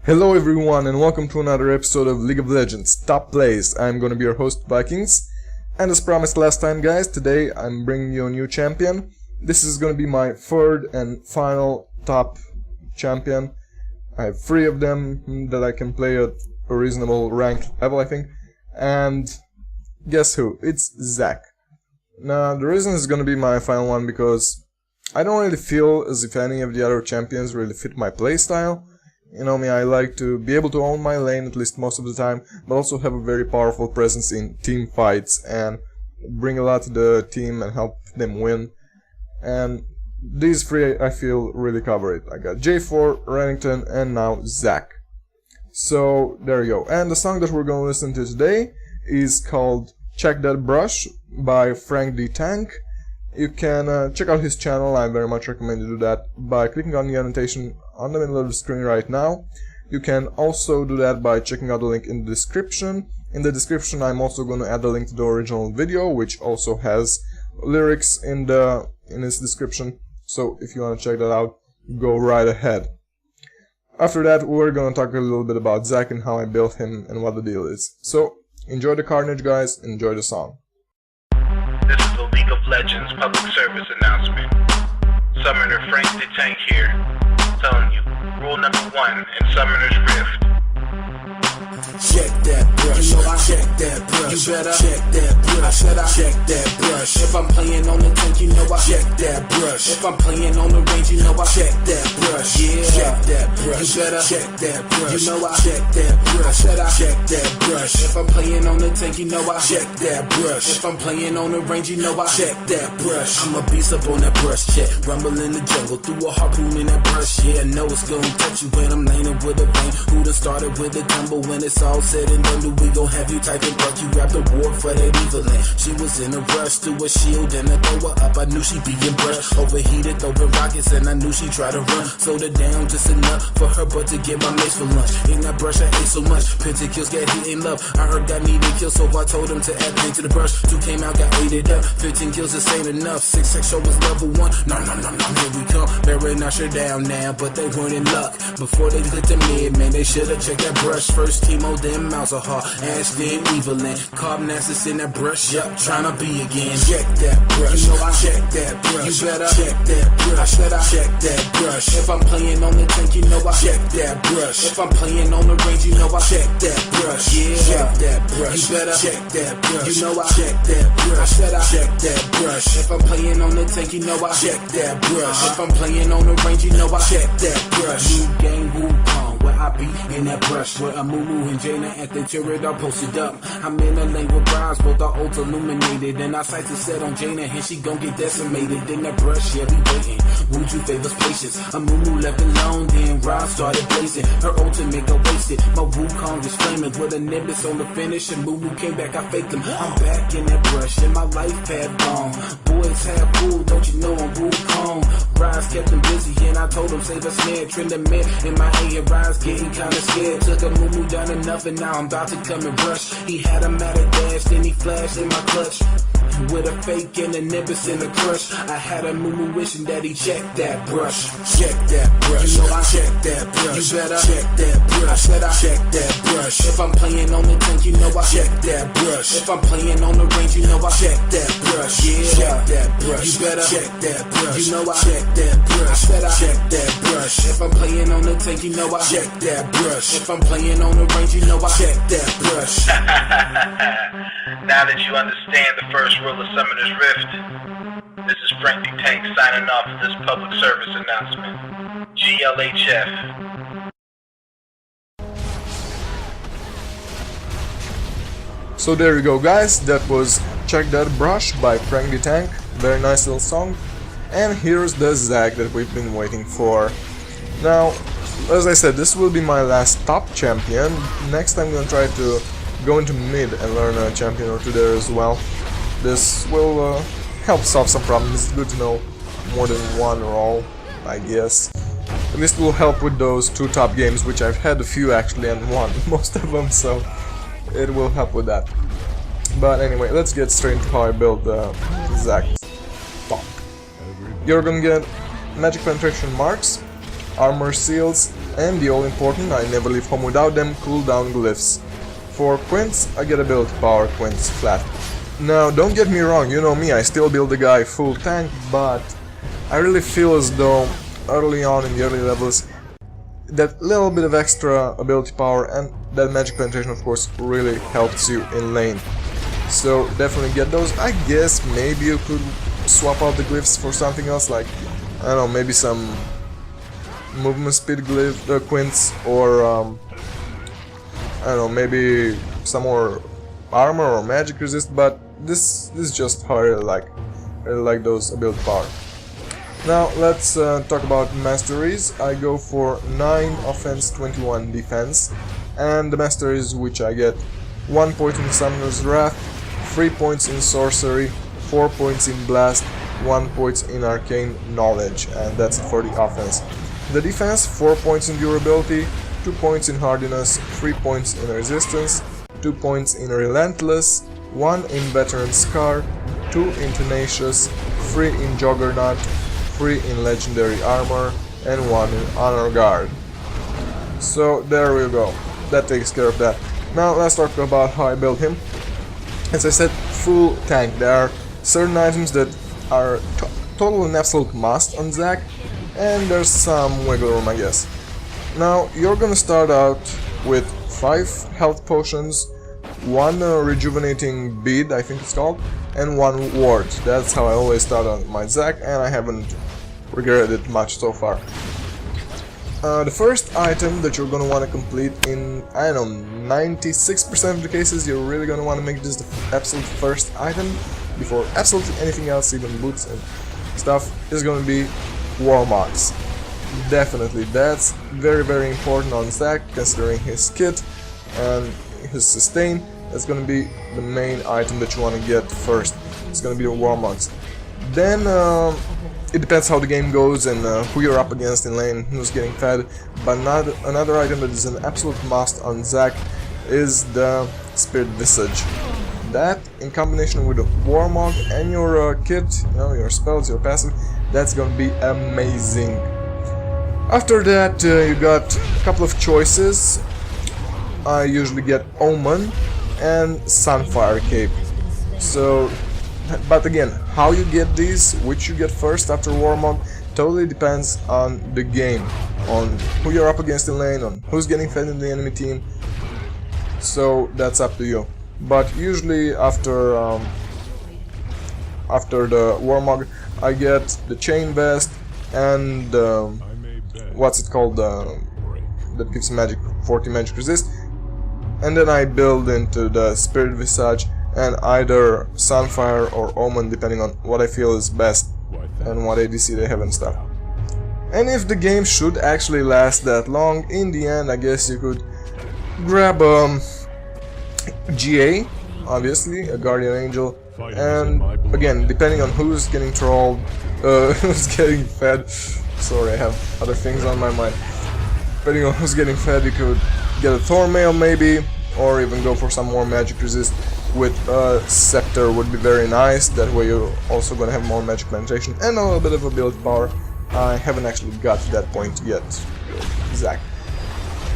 Hello everyone and welcome to another episode of League of Legends Top Plays. I'm gonna be your host Vikings, and as promised last time guys, today I'm bringing you a new champion. This is gonna be my third and final top champion. I have 3 of them that I can play at a reasonable rank level, I think. And guess who? It's Zac. Now the reason it's gonna be my final one because I don't really feel as if any of the other champions really fit my playstyle. You know me, I like to be able to own my lane at least most of the time, but also have a very powerful presence in team fights and bring a lot to the team and help them win. And these 3 I feel really cover it. I got J4, Remington, and now Zac. So there you go. And the song that we're going to listen to today is called Check That Brush by Frank the Tank. You can check out his channel. I very much recommend you do that by clicking on the annotation on the middle of the screen right now. You can also do that by checking out the link in the description. In the description I'm also going to add a link to the original video, which also has lyrics in its description. So if you want to check that out, go right ahead. After that we're going to talk a little bit about Zac and how I built him and what the deal is. So enjoy the carnage guys, enjoy the song. This is a League of Legends public service announcement. Summoner Frank the Tank here, telling you, rule number 1 in Summoner's Rift. Check that brush, check that brush, you better check that brush, check that brush. If I'm playing on the tank, you know I check that brush. If I'm playing on the range, you know I check that brush. Yeah, check that brush, you better check that brush. You know I check that brush, check that brush. If I'm playing on the tank, you know I check that brush. If I'm playing on the range, you know I check that brush. I'm a beast up on that brush, check. Rumble in the jungle, through a harpoon in that brush. Yeah, I know it's gonna touch you when I'm laning with a bang. Who done started with a tumble when it's all said and done? Do we gon' have you typing buck? You grabbed the war for that Evelyn. She was in a rush, threw a shield and a throw her up. I knew she'd be in brush, overheated, throwing rockets, and I knew she'd try to run. Slowed her down just enough for her butt to get my mace for lunch. In that brush I ate so much, plenty kills got hit in love. I heard God needed kills, so I told him to add pain to the brush. 2 came out, got 8 it up. 15 kills, this ain't enough. 6 sex show was level 1. No, here we come. Barry Usher down now, but they weren't in luck. Before they hit the mid, man, they should've checked that brush. First chemo, then Mousehar, Ash, then Evelyn. Carb Nasus in that brush, yup, tryna be again. Check that brush, you know I check that brush. You better check that brush, I said I check that brush. If I'm playing on the tank, you know I check that brush. If I'm playing on the range, you know I check that brush. Yeah, check that brush, you better check that brush. You know I check that brush, I said I check that brush. If I'm playing on the tank, you know I check that brush. If I'm playing on the range, you know I check that brush. New game, Wukong, where I be in that brush, where Amumu and Jaina at the turret are posted up. I'm in a lane with bronze, both are ult illuminated, and I sight to set on Jaina, and she gon' get decimated. In that brush, yeah, we waiting. Would you favors patience? Amumu left alone, then Rob started blazing. Her ultimate got wasted. My Wukong is flaming with a Nimbus on the finish, and Mumu came back, I faked him. I'm back in that brush, and my life path gone. Boys have fool, don't you know I'm Wukong? Rise kept him busy, and I told him save a snare. Trend the man in my A and Rise getting kinda scared. Took a Mumu down enough, and now I'm about to come and rush. He had a matter dash, then he flashed in my clutch. With a fake and a Nimbus in a crush, I had a Mumu wishing that he checked that brush. Check that brush, you know I check that brush. You better check that brush, I said I check that brush. If I'm playing on the tank, you know I check that brush. If I'm playing on the range, you know I check that brush. Yeah, check that brush, you better check that brush. You know I check that brush, I said I check that brush. If I'm playing on the tank, you know I check that brush. If I'm playing on the range, you know I check that brush. Now that you understand the first rule of Summoner's Rift, this is Frank the Tank signing off of this public service announcement. GLHF. So there you go guys, that was Check That Brush by Frank the Tank. Very nice little song. And here's the Zac that we've been waiting for. Now, as I said, this will be my last top champion. Next I'm gonna try to go into mid and learn a champion or 2 there as well. This will help solve some problems. It's good to know more than one or all, I guess. At least will help with those 2 top games, which I've had a few actually and won most of them, so it will help with that. But anyway, let's get straight into how I build Zac's talk. You're gonna get magic penetration marks, armor seals, and the all-important, I never leave home without them, cooldown glyphs. For quints, I get ability power quints flat. Now, don't get me wrong, you know me, I still build the guy full tank, but I really feel as though early on in the early levels, that little bit of extra ability power and that magic penetration, of course, really helps you in lane. So definitely get those. I guess maybe you could swap out the glyphs for something else, like, I don't know, maybe some movement speed glyph, quints, or I don't know, maybe some more armor or magic resist, but this is just how I really like those ability power. Now let's talk about masteries. I go for 9 offense, 21 defense, and the masteries which I get: 1 point in Summoner's Wrath, 3 points in Sorcery, 4 points in Blast, 1 point in Arcane Knowledge, and that's it for the offense. The defense: 4 points in Durability, 2 points in Hardiness, 3 points in Resistance, 2 points in Relentless, 1 in Veteran Scar, 2 in Tenacious, 3 in Juggernaut, 3 in Legendary Armor, and 1 in Honor Guard. So there we go, that takes care of that. Now let's talk about how I build him. As I said, full tank. There are certain items that are total and absolute must on Zack, and there's some wiggle room, I guess. Now you're gonna start out with 5 health potions, 1 rejuvenating bead, I think it's called, and 1 ward. That's how I always start on my Zack, and I haven't regretted it much so far. The first item that you're gonna want to complete in, I don't know, 96% of the cases, you're really gonna want to make this the absolute first item before absolutely anything else, even boots and stuff, is gonna be Warmogs. Definitely, that's very important on Zack, considering his kit and his sustain. That's gonna be the main item that you want to get first. It's gonna be the Warmogs. Then it depends how the game goes and who you're up against in lane, who's getting fed. But another item that is an absolute must on Zack is the Spirit Visage. That, in combination with the Warmog and your kit, you know, your spells, your passive, that's gonna be amazing. After that, you got a couple of choices. I usually get Omen and Sunfire Cape. So, but again, how you get these, which you get first after Warmog, totally depends on the game, on who you're up against in lane, on who's getting fed in the enemy team. So that's up to you. But usually after the Warmog, I get the Chain Vest and what's it called, that gives magic 40 magic resist, and then I build into the Spirit Visage and either Sunfire or Omen, depending on what I feel is best and what ADC they have and stuff. And if the game should actually last that long, in the end I guess you could grab GA, obviously, a Guardian Angel, and again, depending on who's getting trolled, who's getting fed, sorry, I have other things on my mind. Depending on who's getting fed, you could get a Thornmail maybe, or even go for some more magic resist with Scepter would be very nice. That way you're also gonna have more magic penetration and a little bit of ability power. I haven't actually got to that point yet, Zack.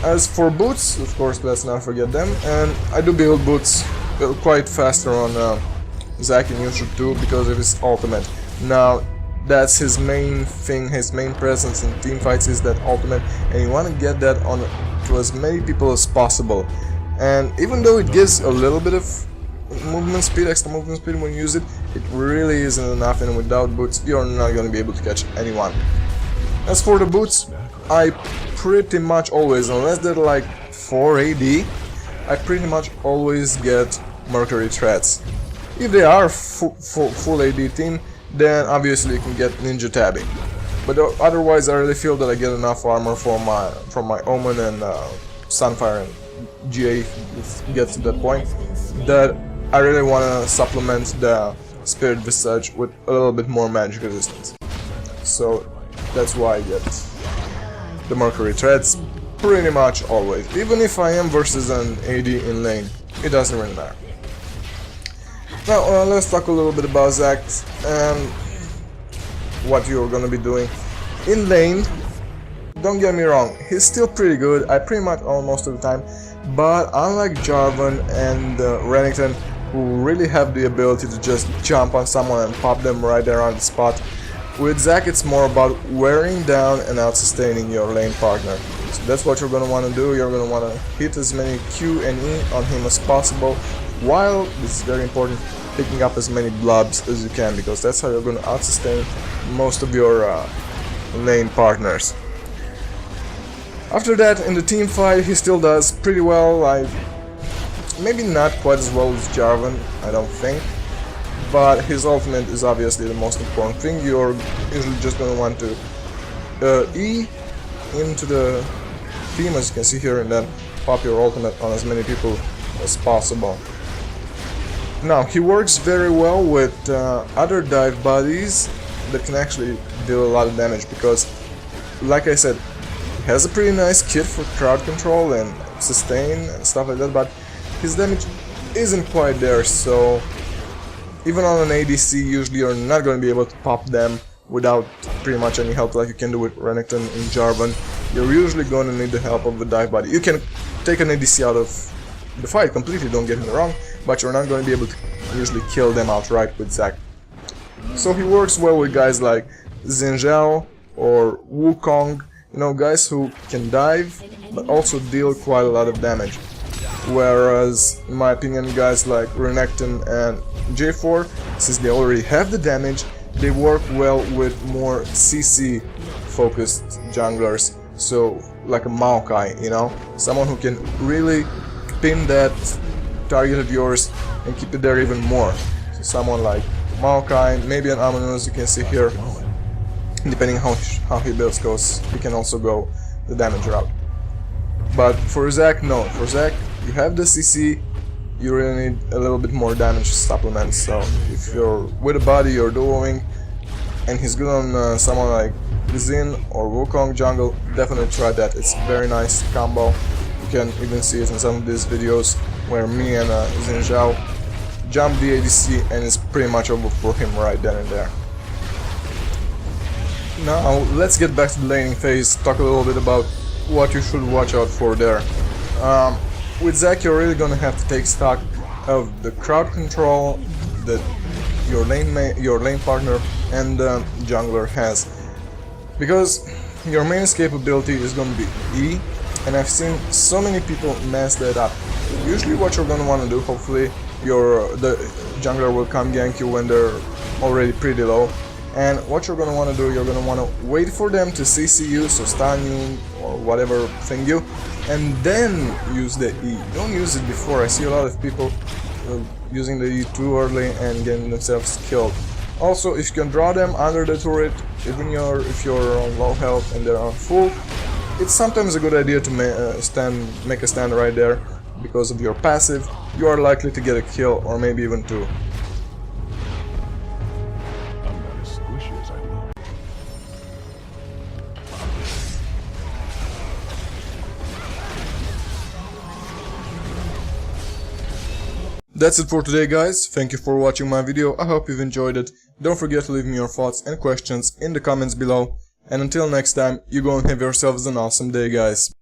As for boots, of course, let's not forget them, and I do build boots quite faster on Zack in Usual too because of his ultimate. Now, that's his main thing, his main presence in teamfights is that ultimate, and you want to get that on to as many people as possible. And even though it gives a little bit of movement speed, extra movement speed when you use it, it really isn't enough, and without boots you're not going to be able to catch anyone. As for the boots, I pretty much always, unless they're like 4 AD, I pretty much always get Mercury Threads. If they are full AD team, then obviously you can get Ninja Tabbing. But otherwise I really feel that I get enough armor from my Omen and Sunfire and GA gets to that point, that I really want to supplement the Spirit Visage with a little bit more magic resistance. So that's why I get the Mercury Threads pretty much always. Even if I am versus an AD in lane, it doesn't really matter. Now let's talk a little bit about Zack and what you're gonna be doing. In lane, don't get me wrong, he's still pretty good, I pretty much own most of the time, but unlike Jarvan and Renekton, who really have the ability to just jump on someone and pop them right there on the spot, with Zac it's more about wearing down and out-sustaining your lane partner. So that's what you're gonna want to do. You're gonna want to hit as many Q and E on him as possible, while, this is very important, picking up as many blobs as you can, because that's how you're gonna out-sustain most of your lane partners. After that, in the team fight, he still does pretty well. Maybe not quite as well as Jarvan, I don't think, but his ultimate is obviously the most important thing. You're usually just going to want to E into the team, as you can see here, and then pop your ultimate on as many people as possible. Now, he works very well with other dive bodies that can actually deal a lot of damage, because, like I said, he has a pretty nice kit for crowd control and sustain and stuff like that, but his damage isn't quite there, so even on an ADC, usually you're not going to be able to pop them without pretty much any help like you can do with Renekton and Jarvan. You're usually going to need the help of a dive body. You can take an ADC out of the fight completely, don't get me wrong, but you're not going to be able to usually kill them outright with Zac. So he works well with guys like Xin Zhao or Wukong, you know, guys who can dive but also deal quite a lot of damage. Whereas, in my opinion, guys like Renekton and J4, since they already have the damage, they work well with more CC focused junglers. So, like a Maokai, you know, someone who can really pin that target of yours and keep it there even more. So someone like Maokai, maybe an Amanus, you can see here, depending how he builds goes, he can also go the damage route. But for Zac, no, for Zac, you have the CC, you really need a little bit more damage supplements. So if you're with a body, you're duoing, and he's good on someone like Xin or Wukong jungle, definitely try that. It's a very nice combo. You can even see it in some of these videos where me and Xin Zhao jump the ADC, and it's pretty much over for him right then and there. Now let's get back to the laning phase, talk a little bit about what you should watch out for there. With Zac, you're really gonna have to take stock of the crowd control that your lane partner and jungler has, because your main escapability is gonna be E, and I've seen so many people mess that up. Usually, what you're gonna want to do, hopefully, the jungler will come gank you when they're already pretty low. And what you're gonna want to do, you're gonna want to wait for them to CC you, so stun you or whatever thing you, and then use the E. Don't use it before. I see a lot of people using the E too early and getting themselves killed. Also, if you can draw them under the turret, even if you're on low health and they're on full, it's sometimes a good idea to make a stand right there, because of your passive. You are likely to get a kill or maybe even two. That's it for today, guys. Thank you for watching my video. I hope you've enjoyed it. Don't forget to leave me your thoughts and questions in the comments below. And until next time, you go and have yourselves an awesome day, guys.